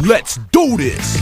Let's do this.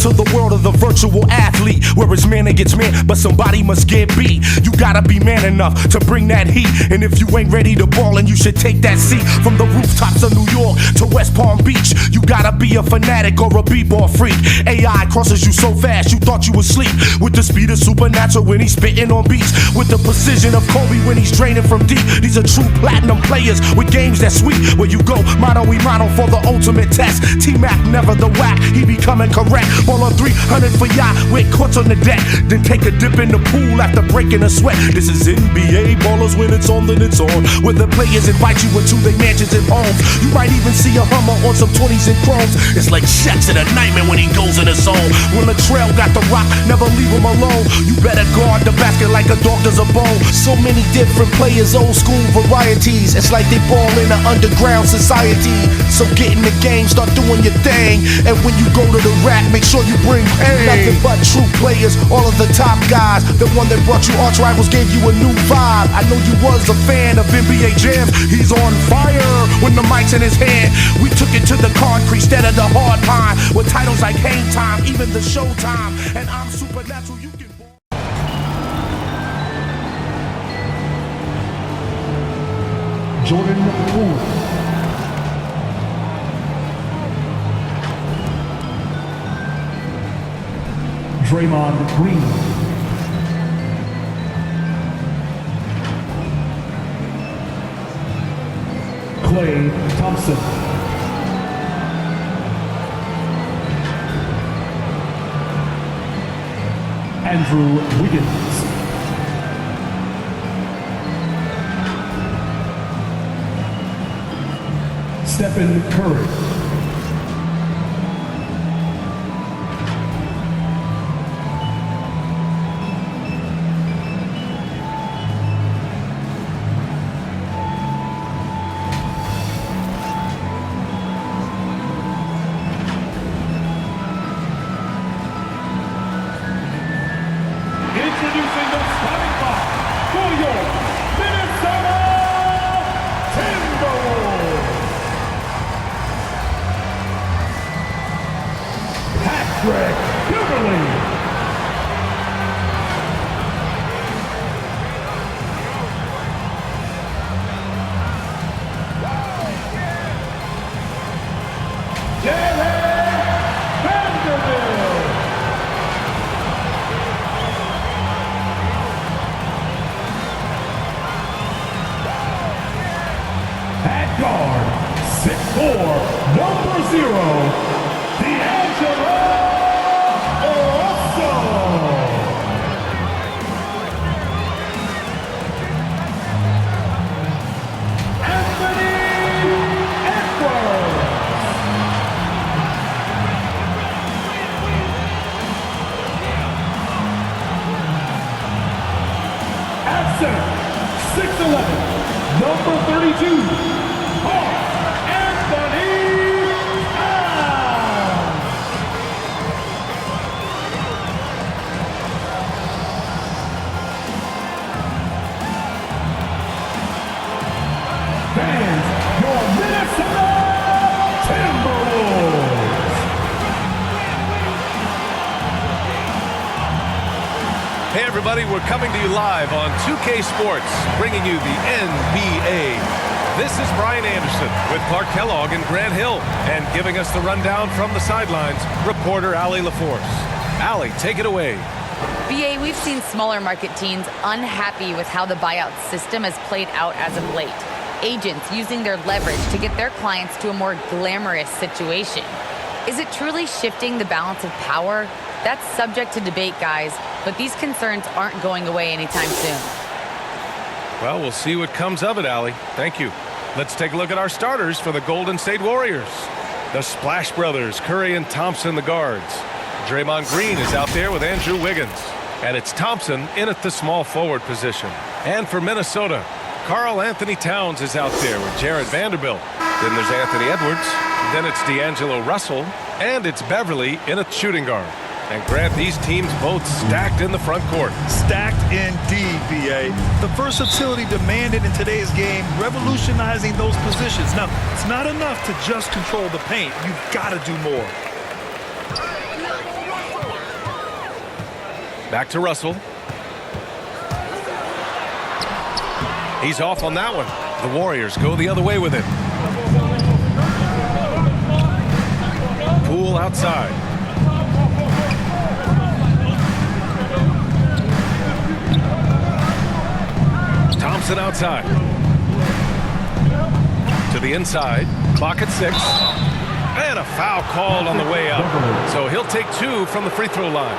To the world of the virtual athlete, where it's man against man, but somebody must get beat. You gotta be man enough to bring that heat, and if you ain't ready to ball, and you should take that seat. From the rooftops of New York to West Palm Beach, you gotta be a fanatic or a b-ball freak. AI crosses you so fast, you thought you would sleep. With the speed of Supernatural when he's spitting on beats, with the precision of Kobe when he's draining from deep. These are true platinum players with games that sweet. Where you go, motto we motto for the ultimate test. T-Mac never the whack, he be coming correct. Ball on 300 for yacht with courts on the deck. Then take a dip in the pool after breaking a sweat. This is NBA ballers, when it's on then it's on. Where the players invite you into their mansions and homes. You might even see a Hummer on some 20s and chromes. It's like Shaq's in a nightmare when he goes in his zone. When Latrell got the rock, never leave him alone. You better guard the basket like a dog does a bone. So many different players, old school varieties. It's like they ball in an underground society. So get in the game, start doing your thing. And when you go to the rack, make sure you bring pain. Nothing but true players, all of the top guys. The one that brought you arch rivals gave you a new vibe. I know you was a fan of NBA jams. He's on fire when the mic's in his hand. We took it to the concrete instead of the hard pine. With titles like Hang Time, even the Showtime. And I'm Supernatural, you can Jordan Poole. Draymond Green. Klay Thompson. Andrew Wiggins. Stephen Curry. Introducing the starting five for your Minnesota Timberwolves. Patrick Beverley. Derek Vanderbilt. At guard, 6'4", number 0, D'Angelo Russell. Anthony Edwards. At center, 6'11", number 32, Anthony Towns. Fans, your Minnesota Timberwolves. Hey everybody, we're coming to you live on 2K Sports, bringing you the NBA. This is Brian Anderson with Clark Kellogg and Grant Hill, and giving us the rundown from the sidelines, reporter Allie LaForce. Allie, take it away. BA, we've seen smaller market teams unhappy with how the buyout system has played out as of late. Agents using their leverage to get their clients to a more glamorous situation. Is it truly shifting the balance of power? That's subject to debate, guys, but these concerns aren't going away anytime soon. Well, we'll see what comes of it, Allie. Thank you. Let's take a look at our starters for the Golden State Warriors. The Splash Brothers, Curry and Thompson, the guards. Draymond Green is out there with Andrew Wiggins. And it's Thompson in at the small forward position. And for Minnesota, Karl Anthony Towns is out there with Jared Vanderbilt. Then there's Anthony Edwards. Then it's D'Angelo Russell. And it's Beverly in a shooting guard. And Grant, these teams both stacked in the front court. Stacked indeed, B.A. The versatility demanded in today's game, revolutionizing those positions. Now, it's not enough to just control the paint. You've got to do more. Back to Russell. He's off on that one. The Warriors go the other way with it. Poole outside. Thompson outside. To the inside. Clock at 6. And a foul called on the way up. So he'll take 2 from the free throw line.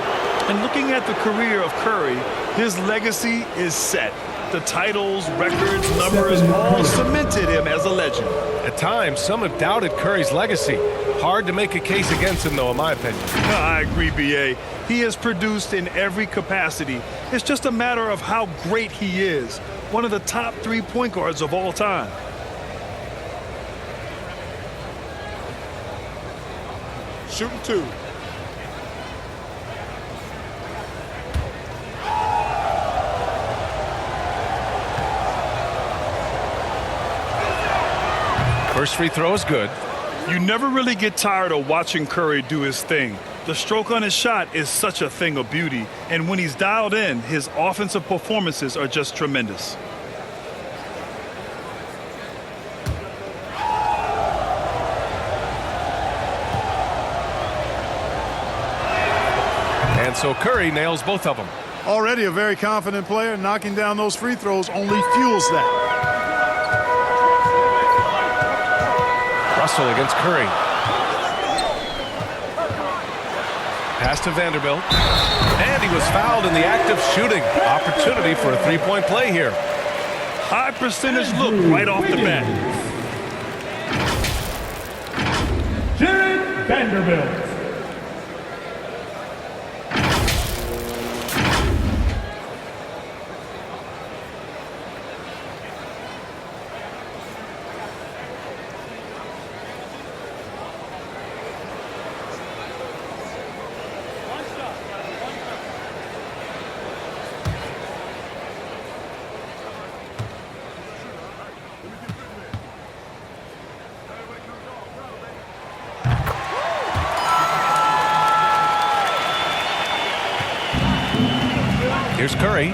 And looking at the career of Curry, his legacy is set. The titles, records, numbers all cemented him as a legend. At times, some have doubted Curry's legacy. Hard to make a case against him, though, in my opinion. I agree, B.A. He has produced in every capacity. It's just a matter of how great he is. One of the top 3 point guards of all time. Shooting 2. First free throw is good. You never really get tired of watching Curry do his thing. The stroke on his shot is such a thing of beauty, and when he's dialed in, his offensive performances are just tremendous. And so Curry nails both of them. Already a very confident player. Knocking down those free throws only fuels that. Russell against Curry. Pass to Vanderbilt. And he was fouled in the act of shooting. Opportunity for a three-point play here. High percentage look right off the bat. Jared Vanderbilt. Here's Curry.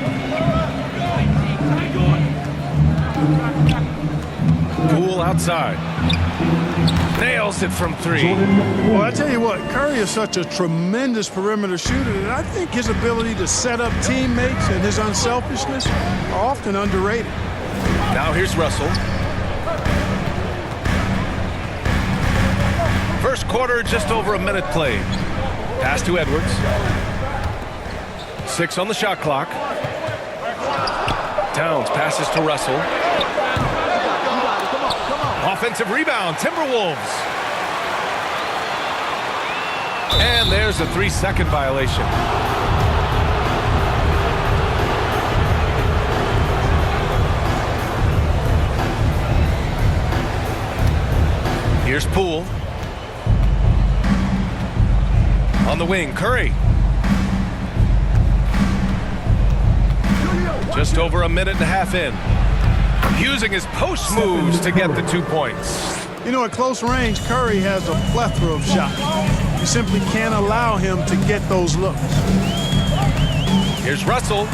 Poole outside. Nails it from 3. Well, I tell you what, Curry is such a tremendous perimeter shooter that I think his ability to set up teammates and his unselfishness are often underrated. Now here's Russell. First quarter, just over a minute played. Pass to Edwards. 6 on the shot clock. Towns passes to Russell. Offensive rebound, Timberwolves. And there's a 3-second violation. Here's Poole. On the wing, Curry. Just over a minute and a half in. Using his post moves to get the 2 points. You know, at close range, Curry has a plethora of shots. You simply can't allow him to get those looks. Here's Russell.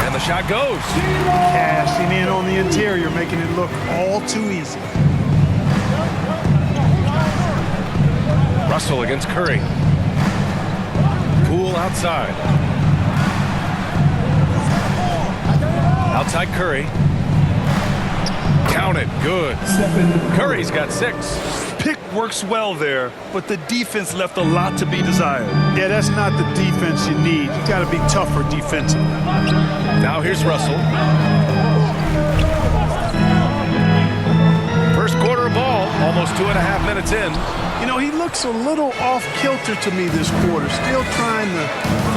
And the shot goes. Cashing in on the interior, making it look all too easy. Russell against Curry. Poole outside. Outside Curry. Count it. Good. Curry's got 6. Pick works well there, but the defense left a lot to be desired. Yeah, that's not the defense you need. You got to be tougher defensively. Now here's Russell. First quarter ball, almost 2.5 minutes in. You know, he looks a little off kilter to me this quarter, still trying to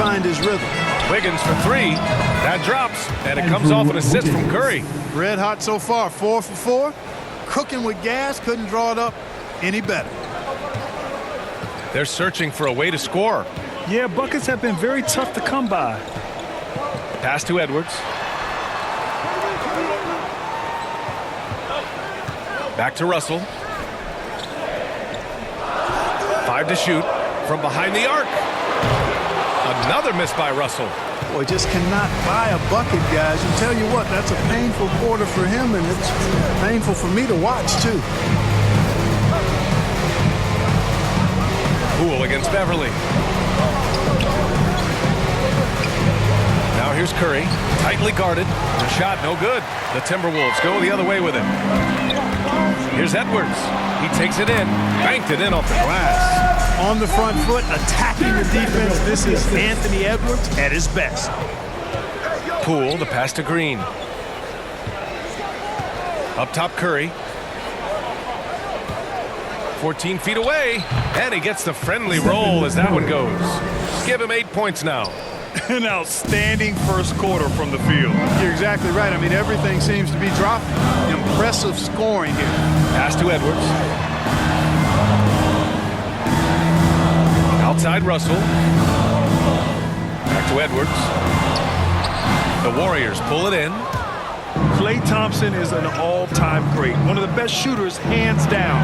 find his rhythm. Wiggins for three. That drops, and it comes off an assist from Curry. Red hot so far, 4 for 4. Cooking with gas, couldn't draw it up any better. They're searching for a way to score. Yeah, buckets have been very tough to come by. Pass to Edwards. Back to Russell. 5 to shoot from behind the arc. Another miss by Russell. Boy, just cannot buy a bucket, guys. And tell you what, that's a painful quarter for him, and it's painful for me to watch, too. Poole against Beverly. Now here's Curry, tightly guarded. The shot no good. The Timberwolves go the other way with it. Here's Edwards. He takes it in, banked it in off the glass. On the front foot, attacking the defense. This is Anthony Edwards at his best. Poole, the pass to Green. Up top, Curry. 14 feet away, and he gets the friendly roll as that one goes. Give him 8 points now. An outstanding first quarter from the field. You're exactly right. I mean, everything seems to be dropping. Impressive scoring here. Pass to Edwards. Outside Russell. Back to Edwards. The Warriors pull it in. Klay Thompson is an all-time great. One of the best shooters, hands down.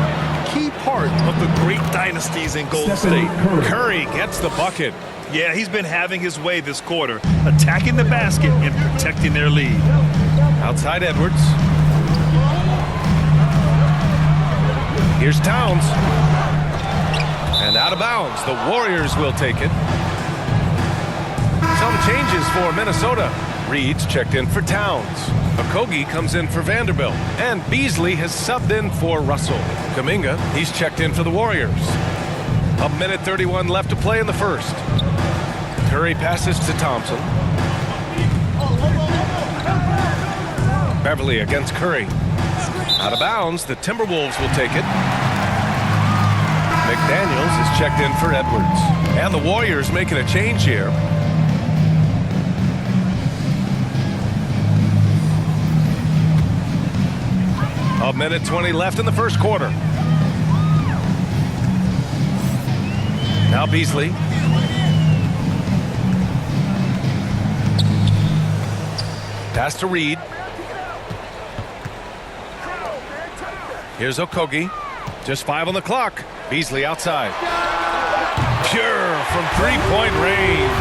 Key part of the great dynasties in Golden State. Curry gets the bucket. Yeah, he's been having his way this quarter, attacking the basket and protecting their lead. Outside Edwards. Here's Towns. And out of bounds. The Warriors will take it. Some changes for Minnesota. Reed's checked in for Towns. Okogie comes in for Vanderbilt. And Beasley has subbed in for Russell. Kuminga, he's checked in for the Warriors. 1:31 left to play in the first. Curry passes to Thompson. Beverly against Curry. Out of bounds, the Timberwolves will take it. McDaniels is checked in for Edwards. And the Warriors making a change here. A 1:20 left in the first quarter. Now Beasley. Pass to Reed. Here's Okogie. Just 5 on the clock. Beasley outside. Pure from three-point range.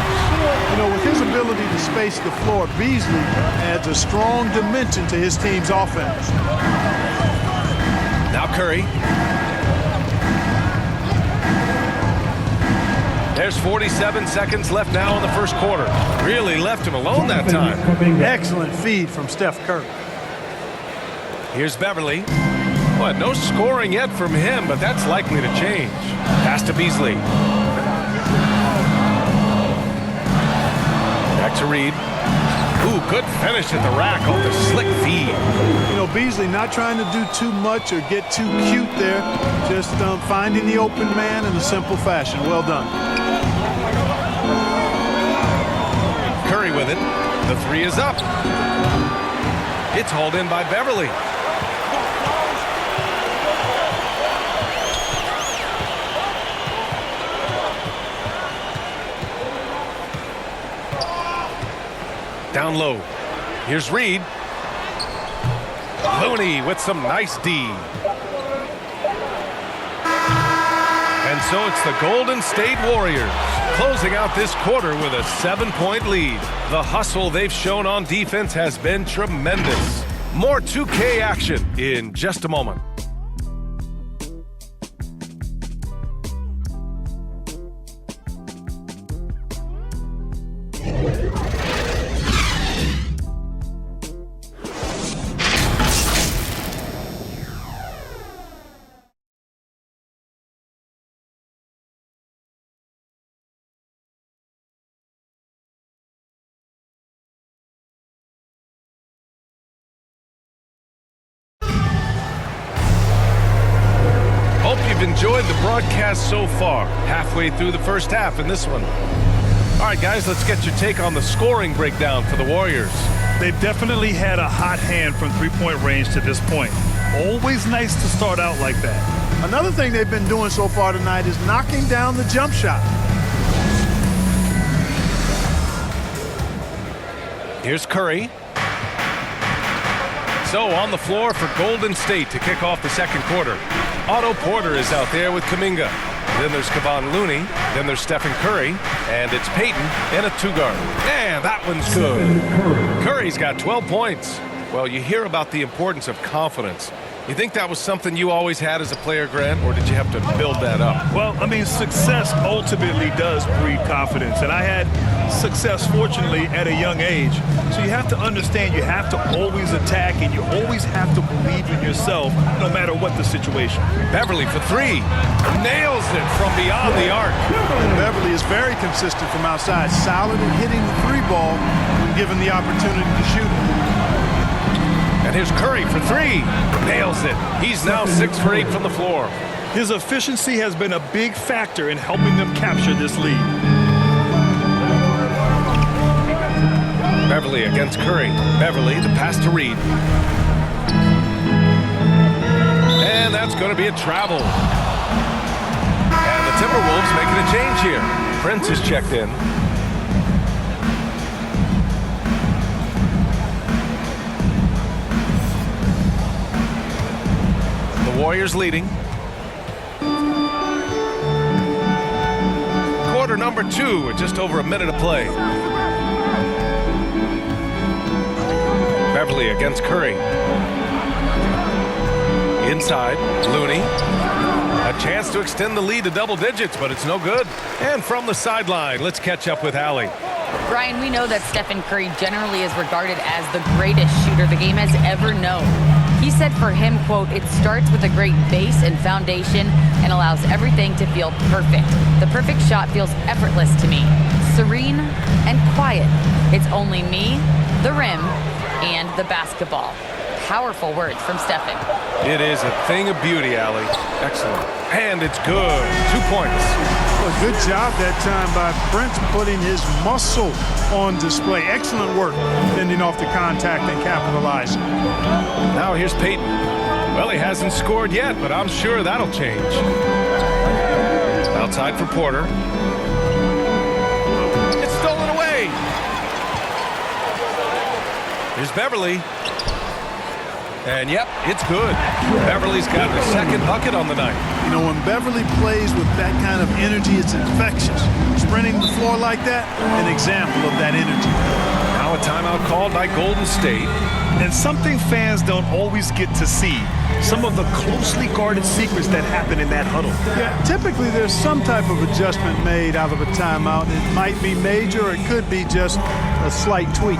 You know, with his ability to space the floor, Beasley adds a strong dimension to his team's offense. Now Curry. There's 47 seconds left now in the first quarter. Really left him alone that time. Excellent feed from Steph Curry. Here's Beverly. Well, no scoring yet from him, but that's likely to change. Pass to Beasley. Back to Reed. Ooh, good finish at the rack off the slick feed. You know, Beasley not trying to do too much or get too cute there. Just finding the open man in a simple fashion. Well done. Curry with it. The three is up. It's hauled in by Beverly. Down low. Here's Reed. Looney with some nice D. And so it's the Golden State Warriors closing out this quarter with a 7-point lead. The hustle they've shown on defense has been tremendous. More 2K action in just a moment. Hope you've enjoyed the broadcast so far. Halfway through the first half in this one. All right, guys, let's get your take on the scoring breakdown for the Warriors. They've definitely had a hot hand from three-point range to this point. Always nice to start out like that. Another thing they've been doing so far tonight is knocking down the jump shot. Here's Curry. So on the floor for Golden State to kick off the second quarter. Otto Porter is out there with Kuminga. Then there's Kevon Looney. Then there's Stephen Curry. And it's Payton in a two-guard. Man, that one's good. Curry's got 12 points. Well, you hear about the importance of confidence. You think that was something you always had as a player, Grant, or did you have to build that up? Well, I mean, success ultimately does breed confidence. And I had success, fortunately, at a young age. So you have to understand you have to always attack and you always have to believe in yourself no matter what the situation. Beverly for three. Nails it from beyond the arc. And Beverly is very consistent from outside. Solid at hitting the three ball when given the opportunity to shoot it. And here's Curry for three. Nails it. He's now 6 for 8 from the floor. His efficiency has been a big factor in helping them capture this lead. Beverly against Curry. Beverly, the pass to Reed. And that's going to be a travel. And the Timberwolves making a change here. Prince is checked in. Warriors leading. Quarter number 2 with just over a minute of play. Beverly against Curry. Inside, Looney. A chance to extend the lead to double digits, but it's no good. And from the sideline, let's catch up with Allie. Brian, we know that Stephen Curry generally is regarded as the greatest shooter the game has ever known. He said for him, quote, "It starts with a great base and foundation and allows everything to feel perfect. The perfect shot feels effortless to me, serene and quiet. It's only me, the rim, and the basketball." Powerful words from Stephen. It is a thing of beauty, Allie. Excellent. And it's good. 2 points. Well, good job that time by Prince putting his muscle on display. Excellent work fending off the contact and capitalizing. Now here's Payton. Well, he hasn't scored yet, but I'm sure that'll change. Outside for Porter. It's stolen away. Here's Beverly. And yep, it's good. Beverly's got the second bucket on the night. You know, when Beverly plays with that kind of energy, it's infectious. Sprinting the floor like that, an example of that energy. Now a timeout called by Golden State. And something fans don't always get to see, some of the closely guarded secrets that happen in that huddle. Yeah, typically there's some type of adjustment made out of a timeout. It might be major or it could be just a slight tweak.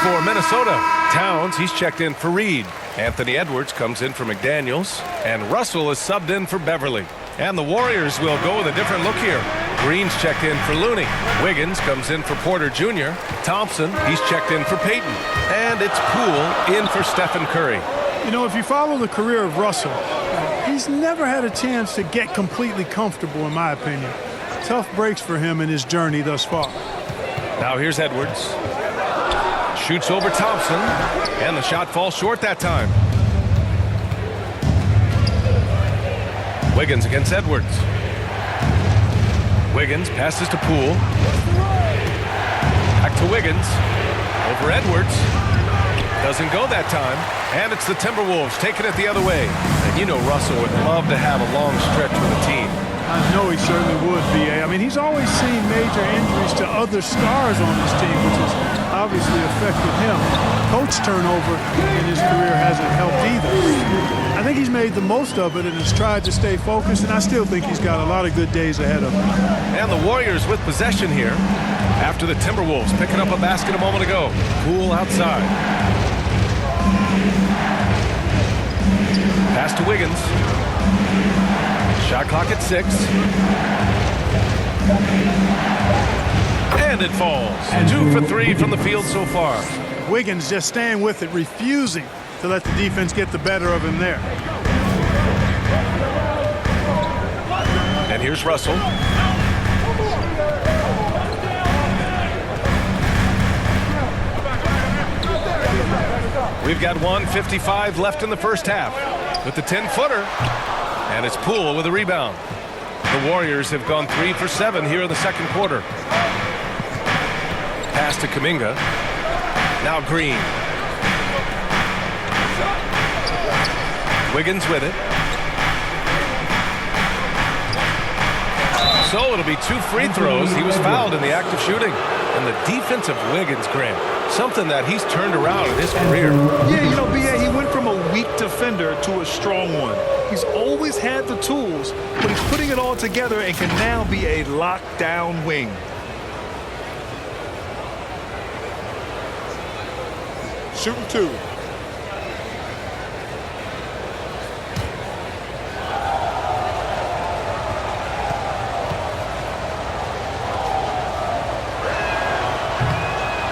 For Minnesota, Towns, he's checked in for Reed. Anthony Edwards comes in for McDaniels. And Russell is subbed in for Beverly. And the Warriors will go with a different look here. Green's checked in for Looney. Wiggins comes in for Porter Jr. Thompson, he's checked in for Payton. And it's Poole in for Stephen Curry. You know, if you follow the career of Russell, he's never had a chance to get completely comfortable, in my opinion. Tough breaks for him in his journey thus far. Now here's Edwards. Shoots over Thompson, and the shot falls short that time. Wiggins against Edwards. Wiggins passes to Poole. Back to Wiggins. Over Edwards. Doesn't go that time. And it's the Timberwolves taking it the other way. And you know Russell would love to have a long stretch with the team. I know he certainly would, B.A. I mean, he's always seen major injuries to other stars on his team, which has obviously affected him. Coach turnover in his career hasn't helped either. I think he's made the most of it and has tried to stay focused, and I still think he's got a lot of good days ahead of him. And the Warriors with possession here after the Timberwolves picking up a basket a moment ago. Poole outside. Pass to Wiggins. Shot clock at 6. And it falls. 2 for 3 from the field so far. Wiggins just staying with it, refusing to let the defense get the better of him there. And here's Russell. We've got 1:55 left in the first half with the 10-footer. And it's Poole with a rebound. The Warriors have gone 3 for 7 here in the second quarter. Pass to Kuminga. Now Green. Wiggins with it. So it'll be 2 free throws. He was fouled in the act of shooting. And the defense of Wiggins, Grant, something that he's turned around in his career. Yeah, you know, B.A., he went from a weak defender to a strong one. He's always had the tools, but he's putting it all together and can now be a lockdown wing. Shooting 2.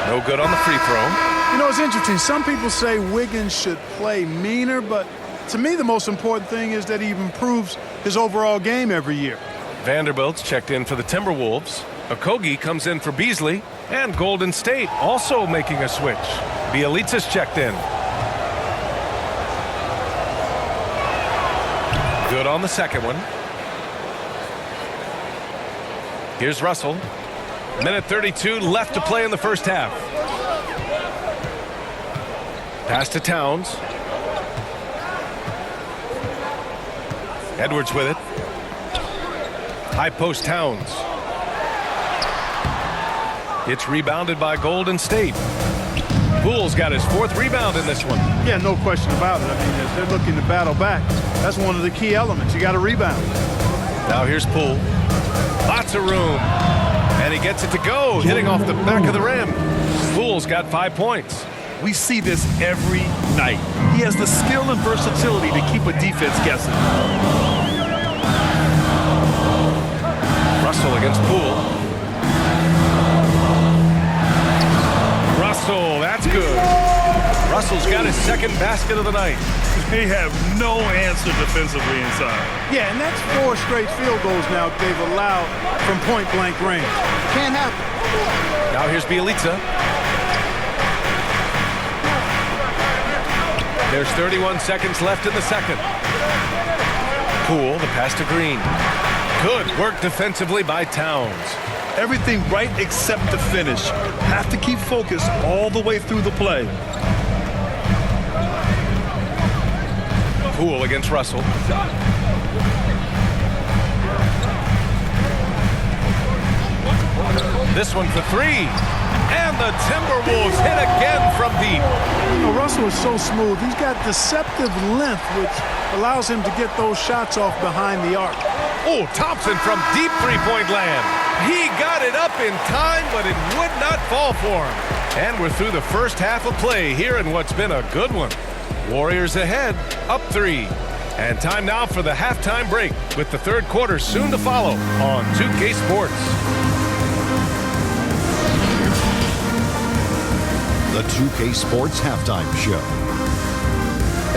No good on the free throw. You know, it's interesting. Some people say Wiggins should play meaner, but to me the most important thing is that he improves his overall game every year. Vanderbilt's checked in for the Timberwolves. Okogie comes in for Beasley. And Golden State also making a switch. Bielitsa's checked in. Good on the second one. Here's Russell. Minute 32 left to play in the first half. Pass to Towns. Edwards with it. High post Towns. It's rebounded by Golden State. Poole's got his 4th rebound in this one. Yeah, no question about it. I mean, as they're looking to battle back, that's one of the key elements. You got to rebound. Now here's Poole. Lots of room. And he gets it to go, hitting off the back of the rim. Poole's got 5 points. We see this every night. He has the skill and versatility to keep a defense guessing. Russell against Poole. Russell, that's good. Russell's got his 2nd basket of the night. They have no answer defensively inside. Yeah, and that's 4 straight field goals now they've allowed from point-blank range. Can't happen. Now here's Bielitsa. There's 31 seconds left in the second. Poole, the pass to Green. Good work defensively by Towns. Everything right except the finish. Have to keep focused all the way through the play. Poole against Russell. This one for 3. And the Timberwolves hit again from deep. You know, Russell is so smooth. He's got deceptive length, which allows him to get those shots off behind the arc. Oh, Thompson from deep three-point land. He got it up in time, but it would not fall for him. And we're through the first half of play here in what's been a good one. Warriors ahead, up 3. And time now for the halftime break, with the third quarter soon to follow on 2K Sports. The 2K Sports Halftime Show.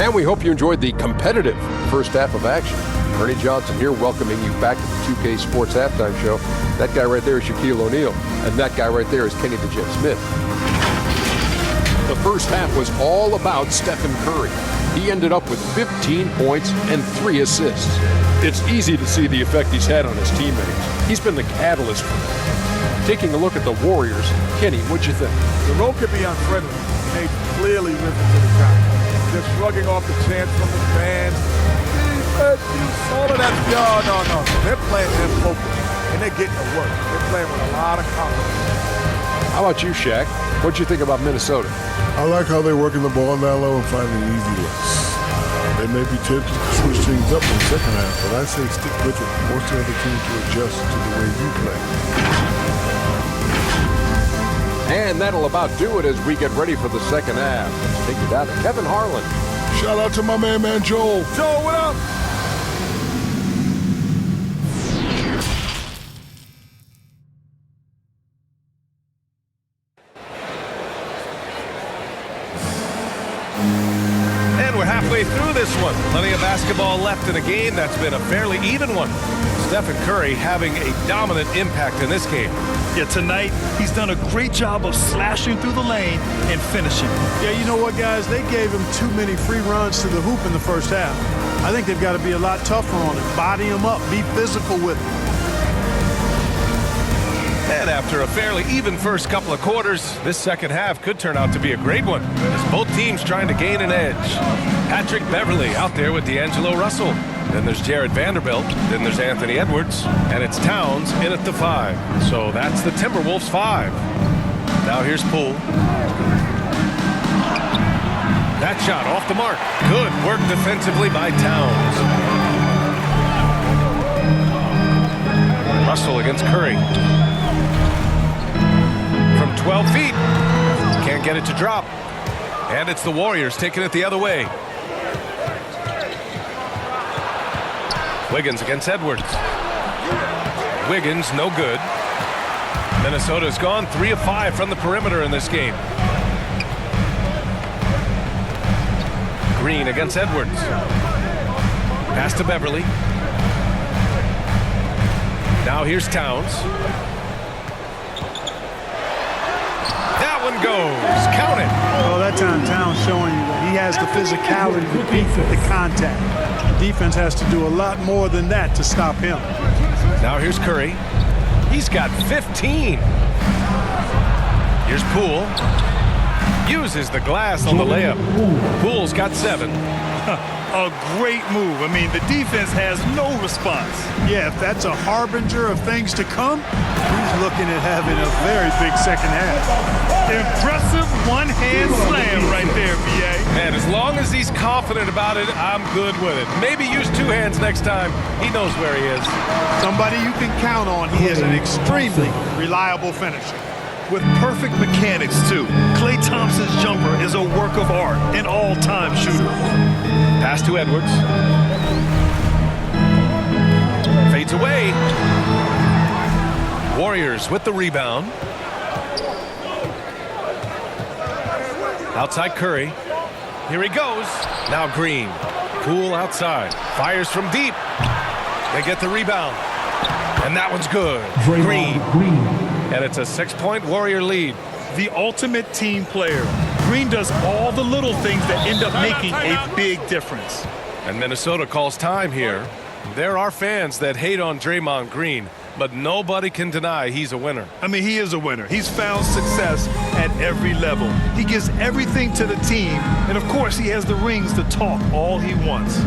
And we hope you enjoyed the competitive first half of action. Ernie Johnson here, welcoming you back to the 2K Sports Halftime Show. That guy right there is Shaquille O'Neal, and that guy right there is Kenny the Jet Smith. The first half was all about Stephen Curry. He ended up with 15 points and 3 assists. It's easy to see the effect he's had on his teammates. He's been the catalyst for them. Taking a look at the Warriors, Kenny, what'd you think? The road could be unfriendly. They've clearly risen to the top. just shrugging off the chants from the fans. All of that. No. They're playing their focus, and they're getting to work. They're playing with a lot of confidence. How about you, Shaq? What'd you think about Minnesota? I like how they're working the ball down low and finding easy looks. They may be tempted to switch things up in the second half, but I say stick with it. Force the other team to adjust to the way you play. And that'll about do it as we get ready for the second half. Let's take it down to Kevin Harlan. Shout out to my man Joel. Joe, what up? And we're halfway through this one. Plenty of basketball left in a game that's been a fairly even one. Stephen Curry having a dominant impact in this game. Yeah, tonight he's done a great job of slashing through the lane and finishing. Yeah, you know what, guys? They gave him too many free runs to the hoop in the first half. I think they've got to be a lot tougher on him. Body him up. Be physical with him. And after a fairly even first couple of quarters, this second half could turn out to be a great one, as both teams trying to gain an edge. Patrick Beverley out there with D'Angelo Russell. Then there's Jared Vanderbilt. Then there's Anthony Edwards. And it's Towns in at the 5. So that's the Timberwolves 5. Now here's Poole. That shot off the mark. Good work defensively by Towns. Russell against Curry. From 12 feet. Can't get it to drop. And it's the Warriors taking it the other way. Wiggins against Edwards. Wiggins, no good. Minnesota's gone 3 of 5 from the perimeter in this game. Green against Edwards. Pass to Beverley. Now here's Towns. That one goes. Count it. Oh, that time Towns showing you that he has the physicality to beat the contact. Defense has to do a lot more than that to stop him. Now here's Curry. He's got 15. Here's Poole. Uses the glass on the layup. Poole's got 7. A great move. I mean, the defense has no response. Yeah, if that's a harbinger of things to come, he's looking at having a very big second half. Impressive one-hand slam right there, B.A. Man, as long as he's confident about it, I'm good with it. Maybe use 2 hands next time. He knows where he is. Somebody you can count on. He is an extremely reliable finisher. With perfect mechanics, too. Klay Thompson's jumper is a work of art, an all-time shooter. Pass to Edwards. Fades away. Warriors with the rebound. Outside Curry. Here he goes. Now Green. Poole outside. Fires from deep. They get the rebound. And that one's good. Green. And it's a 6-point Warrior lead. The ultimate team player. Green does all the little things that end up making a big difference. And Minnesota calls time here. There are fans that hate on Draymond Green, but nobody can deny he's a winner. I mean, he is a winner. He's found success at every level. He gives everything to the team, and of course, he has the rings to talk all he wants.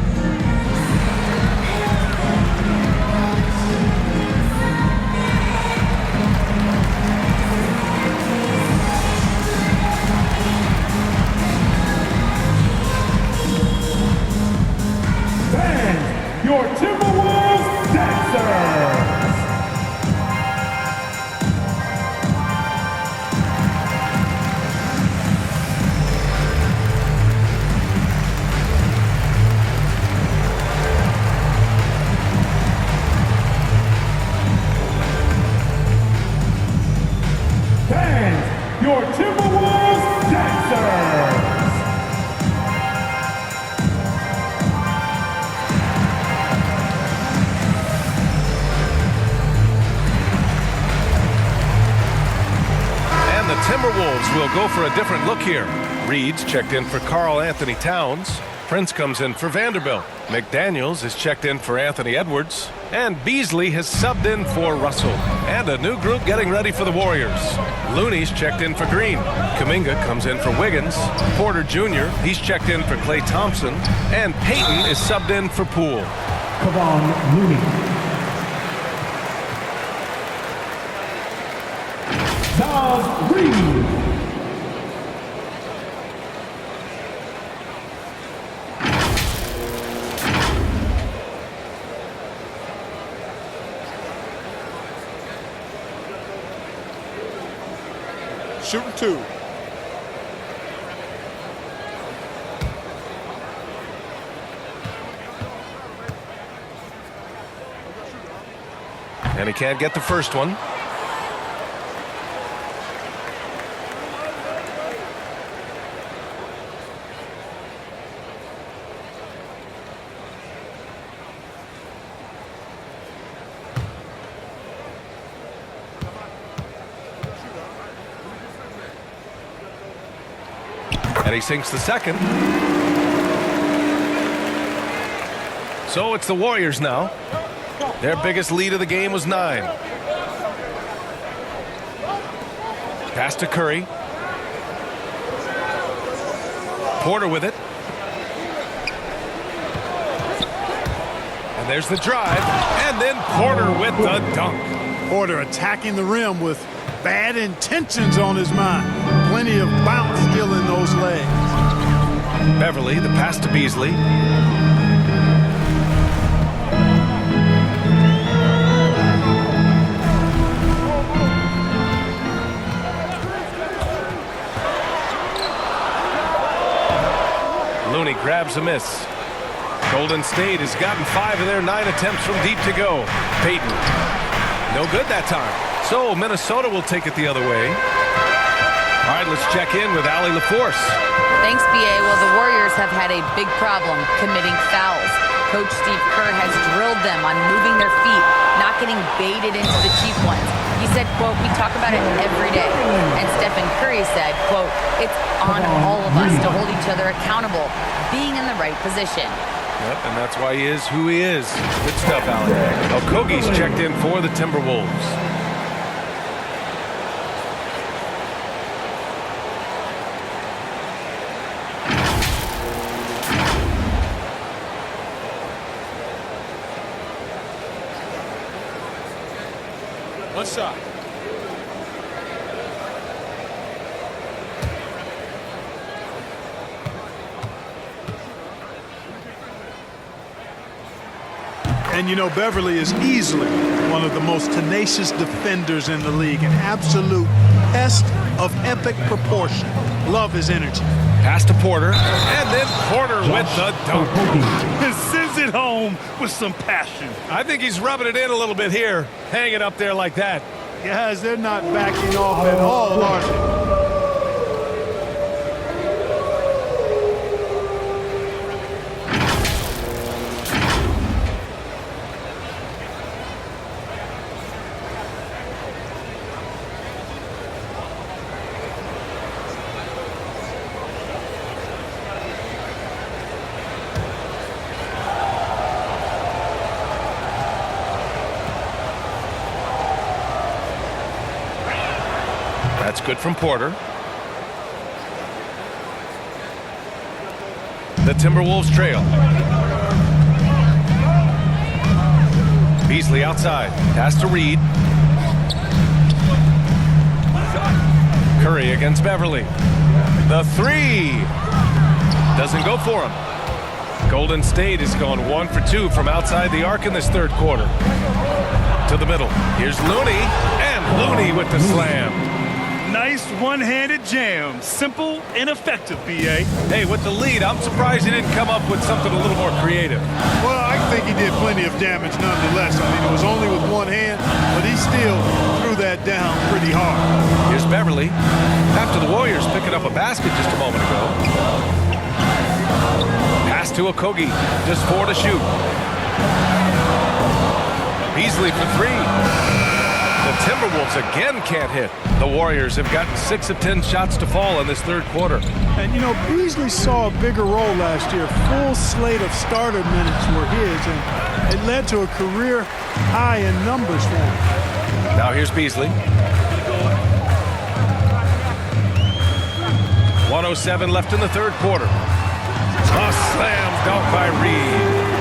Your Timberwolves dancers! Fans, your Timberwolves dancers! The Timberwolves will go for a different look here. Reed's checked in for Karl Anthony Towns. Prince comes in for Vanderbilt. McDaniels is checked in for Anthony Edwards. And Beasley has subbed in for Russell. And a new group getting ready for the Warriors. Looney's checked in for Green. Kuminga comes in for Wiggins. Porter Jr., he's checked in for Klay Thompson. And Payton is subbed in for Poole. Kevon Looney. Nas Reed. Shooting 2. And he can't get the first one. And he sinks the second. So it's the Warriors now. Their biggest lead of the game was 9. Pass to Curry. Porter with it. And there's the drive. And then Porter with the dunk. Porter attacking the rim with bad intentions on his mind. Plenty of bounce still in those legs. Beverly, the pass to Beasley. Looney grabs a miss. Golden State has gotten 5 of their 9 attempts from deep to go. Payton, no good that time. So Minnesota will take it the other way. All right, let's check in with Allie LaForce. Thanks, B.A. Well, the Warriors have had a big problem committing fouls. Coach Steve Kerr has drilled them on moving their feet, not getting baited into the cheap ones. He said, quote, "We talk about it every day." And Stephen Curry said, quote, "It's on all of us to hold each other accountable, being in the right position." Yep, and that's why he is who he is. Good stuff, Allie. Okogie's checked in for the Timberwolves. One shot. And you know, Beverly is easily one of the most tenacious defenders in the league. An absolute pest of epic proportion. Love his energy. Pass to Porter, and then Porter with the dunk. And sends it home with some passion. I think he's rubbing it in a little bit here, hanging up there like that. Guys, they're not backing off at all, are they? That's good from Porter. The Timberwolves trail. Beasley outside. Pass to Reed. Curry against Beverly. The three. Doesn't go for him. Golden State has gone 1 for 2 from outside the arc in this third quarter. To the middle. Here's Looney. And Looney with the slam. Nice one-handed jam. Simple and effective, B.A. Hey, with the lead, I'm surprised he didn't come up with something a little more creative. Well, I think he did plenty of damage nonetheless. I mean, it was only with one hand, but he still threw that down pretty hard. Here's Beverly. After the Warriors picking up a basket just a moment ago. Pass to Okogie. Just 4 to shoot. Beasley for 3. The Timberwolves Timberwolves again can't hit. The Warriors have gotten 6 of 10 shots to fall in this third quarter. And, you know, Beasley saw a bigger role last year. Full slate of starter minutes were his, and it led to a career high in numbers for him. Now here's Beasley. 1:07 left in the third quarter. A slam dunk by Reed.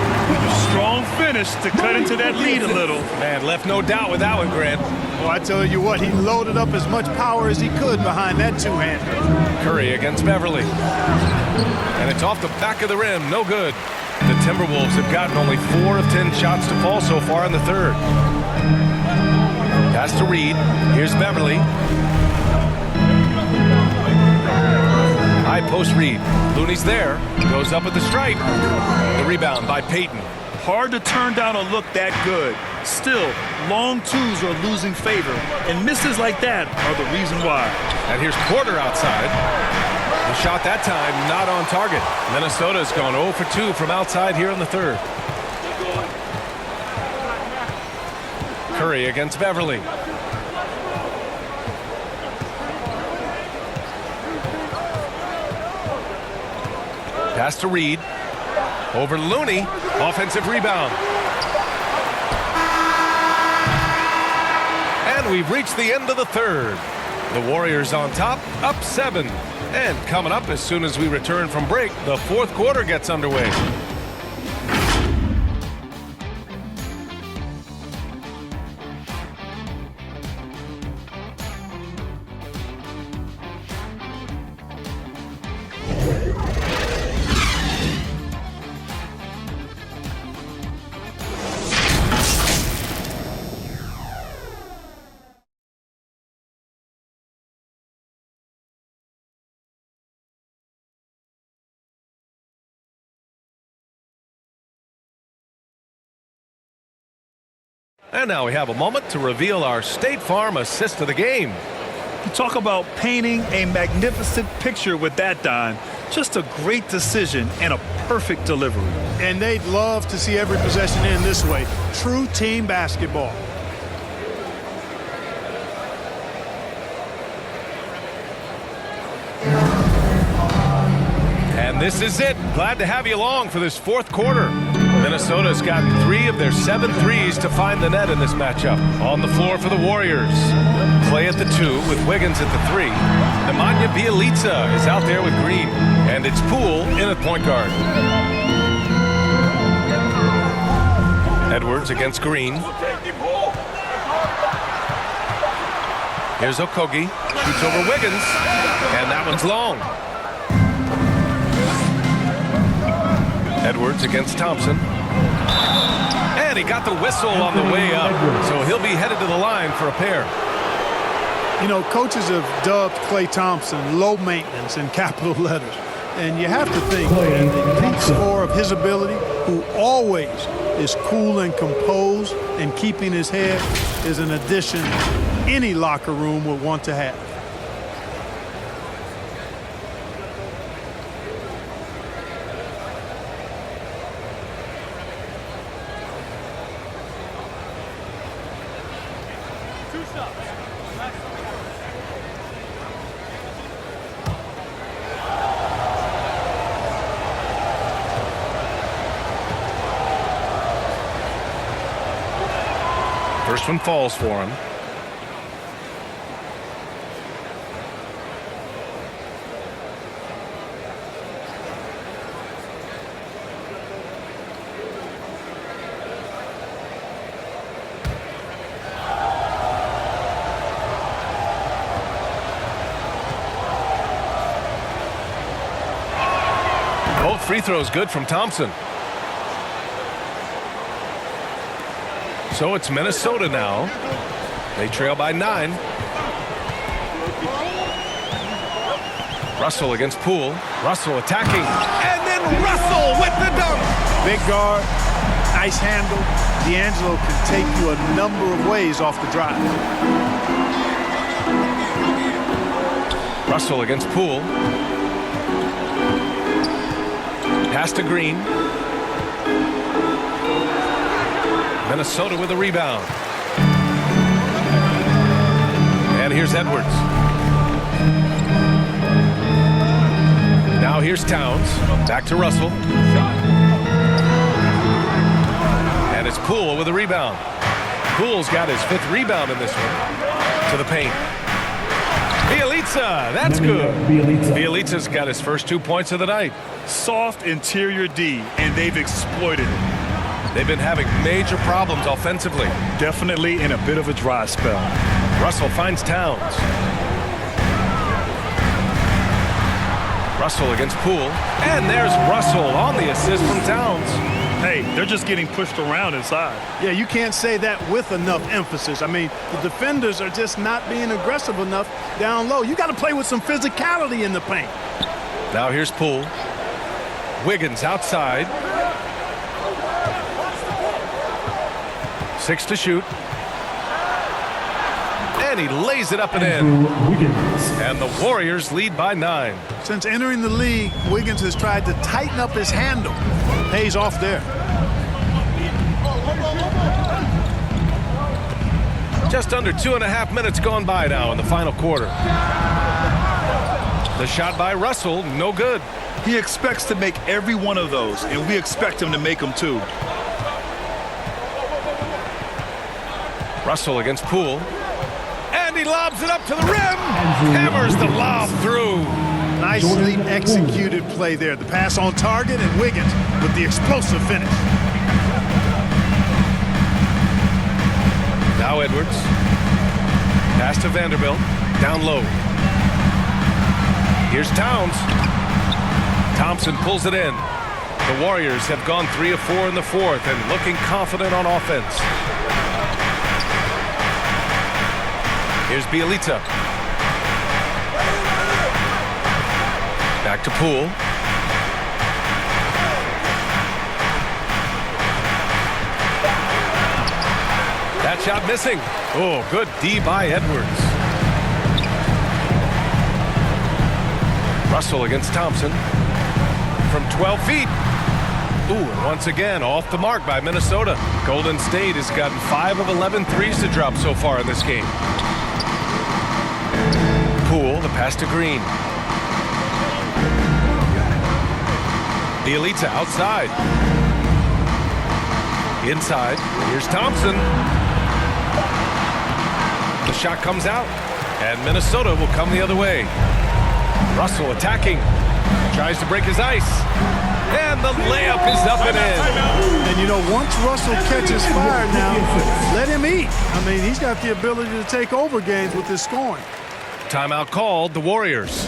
Strong finish to cut into that lead a little. Man, left no doubt with that one, Grant. Well, I tell you what, he loaded up as much power as he could behind that two-hander. Curry against Beverly. And it's off the back of the rim. No good. The Timberwolves have gotten only 4 of 10 shots to fall so far in the third. Pass to Reed. Here's Beverly. High post Reed. Looney's there. Goes up at the stripe. The rebound by Payton. Hard to turn down a look that good. Still, long twos are losing favor, and misses like that are the reason why. And here's Porter outside. The shot that time not on target. Minnesota's gone 0 for 2 from outside here in the third. Curry against Beverly. Pass to Reed. Over Looney. Offensive rebound. And we've reached the end of the third. The Warriors on top, up 7. And coming up as soon as we return from break, the fourth quarter gets underway. And now we have a moment to reveal our State Farm assist of the game. You talk about painting a magnificent picture with that dime. Just a great decision and a perfect delivery. And they'd love to see every possession end this way. True team basketball. And this is it. Glad to have you along for this fourth quarter. Minnesota's gotten 3 of their 7 threes to find the net in this matchup. On the floor for the Warriors. Clay at the 2 with Wiggins at the 3. Nemanja Bjelica is out there with Green. And it's Poole in at point guard. Edwards against Green. Here's Okogie. Shoots over Wiggins. And that one's long. Edwards against Thompson. And he got the whistle on the way up. So he'll be headed to the line for a pair. You know, coaches have dubbed Klay Thompson low maintenance in capital letters. And you have to think that the peak score of his ability, who always is cool and composed and keeping his head, is an addition any locker room would want to have. First one falls for him. Both free throws good from Thompson. So it's Minnesota now. They trail by 9. Russell against Poole. Russell attacking. And then Russell with the dunk. Big guard, nice handle. D'Angelo can take you a number of ways off the drive. Russell against Poole. Pass to Green. Minnesota with a rebound. here's Edwards. Now here's Towns. Back to Russell. And it's Poole with a rebound. Poole's got his 5th rebound in this one. To the paint. Bielitsa, that's good. Bielitsa's got his first 2 points of the night. Soft interior D, and they've exploited it. They've been having major problems offensively. Definitely in a bit of a dry spell. Russell finds Towns. Russell against Poole. And there's Russell on the assist from Towns. Hey, they're just getting pushed around inside. Yeah, you can't say that with enough emphasis. I mean, the defenders are just not being aggressive enough down low. You got to play with some physicality in the paint. Now here's Poole. Wiggins outside. 6 to shoot. And he lays it up and in. And the Warriors lead by 9. Since entering the league, Wiggins has tried to tighten up his handle. Pays off there. Just under 2.5 minutes gone by now in the final quarter. The shot by Russell, no good. He expects to make every one of those, and we expect him to make them too. Russell against Poole. And he lobs it up to the rim. Hammers the lob through. Nicely executed play there. The pass on target, and Wiggins with the explosive finish. Now Edwards. Pass to Vanderbilt. Down low. Here's Towns. Thompson pulls it in. The Warriors have gone 3 of 4 in the 4th and looking confident on offense. Here's Bielitsa. Back to Poole. That shot missing. Oh, good D by Edwards. Russell against Thompson. From 12 feet. Ooh, and once again, off the mark by Minnesota. Golden State has gotten 5 of 11 threes to drop so far in this game. Poole, the pass to Green. Bielitsa outside. Inside. Here's Thompson. The shot comes out. And Minnesota will come the other way. Russell attacking. Tries to break his ice. And the layup is up and in. And, you know, once Russell catches fire now, let him eat. I mean, he's got the ability to take over games with his scoring. Timeout called, the Warriors.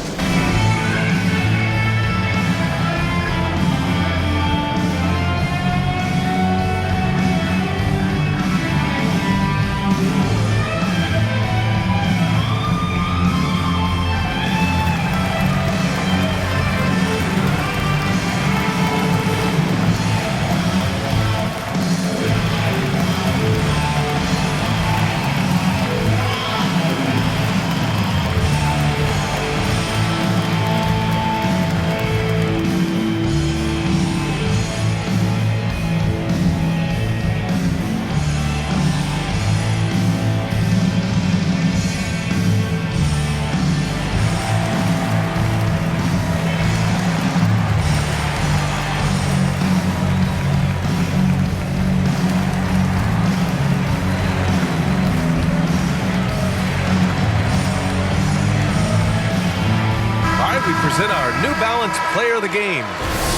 Present our New Balance Player of the Game,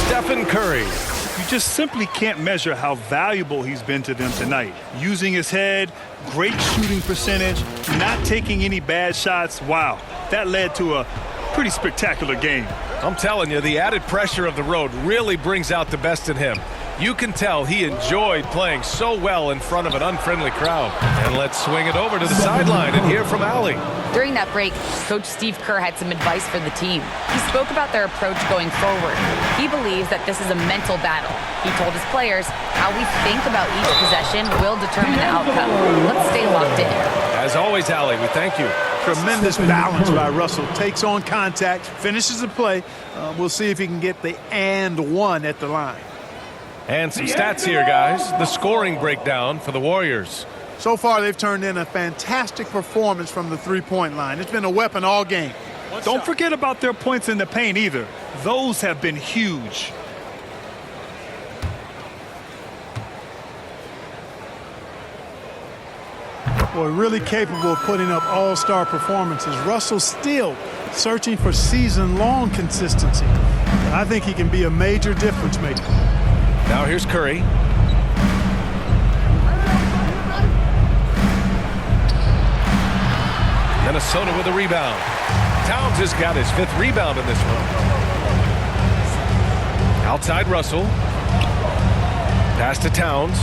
Stephen Curry. You just simply can't measure how valuable he's been to them tonight. Using his head, great shooting percentage, not taking any bad shots. Wow, that led to a pretty spectacular game. I'm telling you, the added pressure of the road really brings out the best in him. You can tell he enjoyed playing so well in front of an unfriendly crowd. And let's swing it over to the sideline and hear from Allie. During that break, Coach Steve Kerr had some advice for the team. He spoke about their approach going forward. He believes that this is a mental battle. He told his players how we think about each possession will determine the outcome. Let's stay locked in. As always, Allie, we thank you. Tremendous balance by Russell. Takes on contact, finishes the play. We'll see if he can get the and one at the line. And some stats here, guys. The scoring breakdown for the Warriors. So far, they've turned in a fantastic performance from the three-point line. It's been a weapon all game. Don't forget about their points in the paint either. Those have been huge. Boy, really capable of putting up all-star performances. Russell still searching for season-long consistency. I think he can be a major difference maker. Now here's Curry. Minnesota with a rebound. Towns has got his 5th rebound in this one. Outside Russell. Pass to Towns.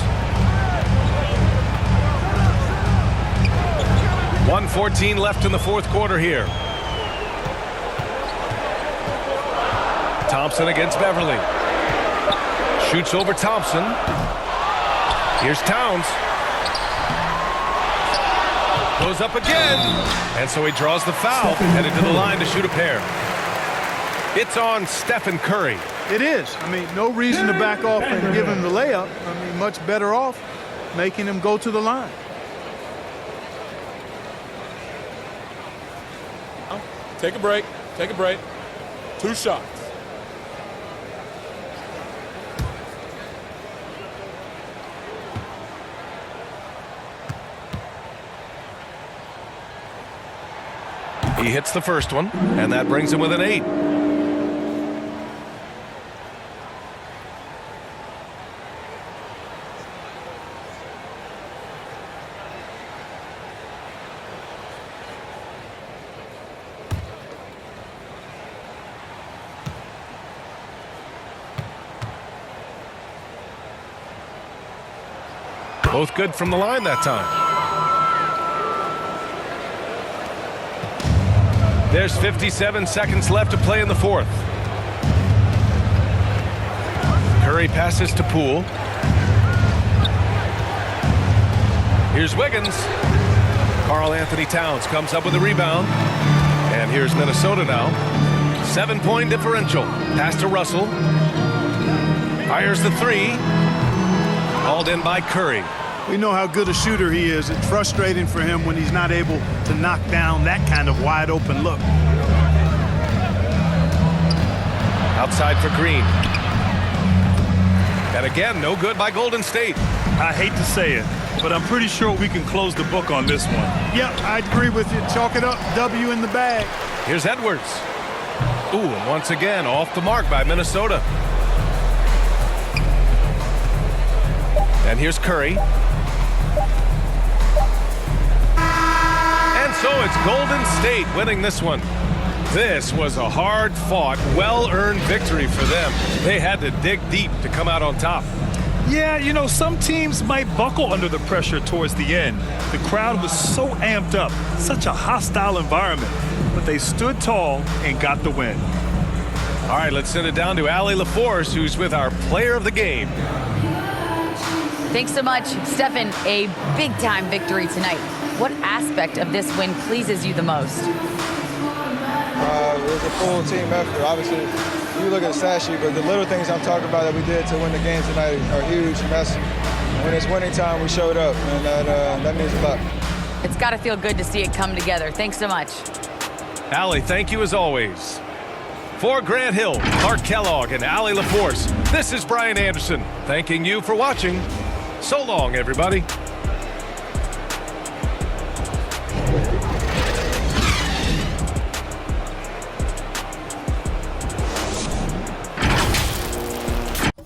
1:14 left in the 4th quarter here. Thompson against Beverly. Shoots over Thompson. Here's Towns. Goes up again. And so he draws the foul, headed to the line to shoot a pair. It's on Stephen Curry. It is. I mean, no reason to back off and give him the layup. I mean, much better off making him go to the line. Take a break. Take a break. 2 shots. He hits the first one, and that brings him with an 8. Both good from the line that time. There's 57 seconds left to play in the 4th. Curry passes to Poole. Here's Wiggins. Karl Anthony Towns comes up with a rebound. And here's Minnesota now. 7-point differential. Pass to Russell. Fires the 3. Hauled in by Curry. We know how good a shooter he is. It's frustrating for him when he's not able to knock down that kind of wide open look. Outside for Green. And again, no good by Golden State. I hate to say it, but I'm pretty sure we can close the book on this one. Yep, I agree with you. Chalk it up. W in the bag. Here's Edwards. Ooh, and once again, off the mark by Minnesota. And here's Curry. And so it's Golden State winning this one. This was a hard-fought, well-earned victory for them. They had to dig deep to come out on top. Yeah, you know, some teams might buckle under the pressure towards the end. The crowd was so amped up, such a hostile environment. But they stood tall and got the win. All right, let's send it down to Allie LaForce, who's with our player of the game. Thanks so much, Stephen. A big-time victory tonight. What aspect of this win pleases you the most? It was a full team effort. Obviously, you look at the stat sheet, but the little things I'm talking about that we did to win the game tonight are huge. And that's when it's winning time, we showed up, and that means a lot. It's got to feel good to see it come together. Thanks so much. Allie, thank you as always. For Grant Hill, Clark Kellogg, and Allie LaForce, this is Brian Anderson, thanking you for watching. So long, everybody.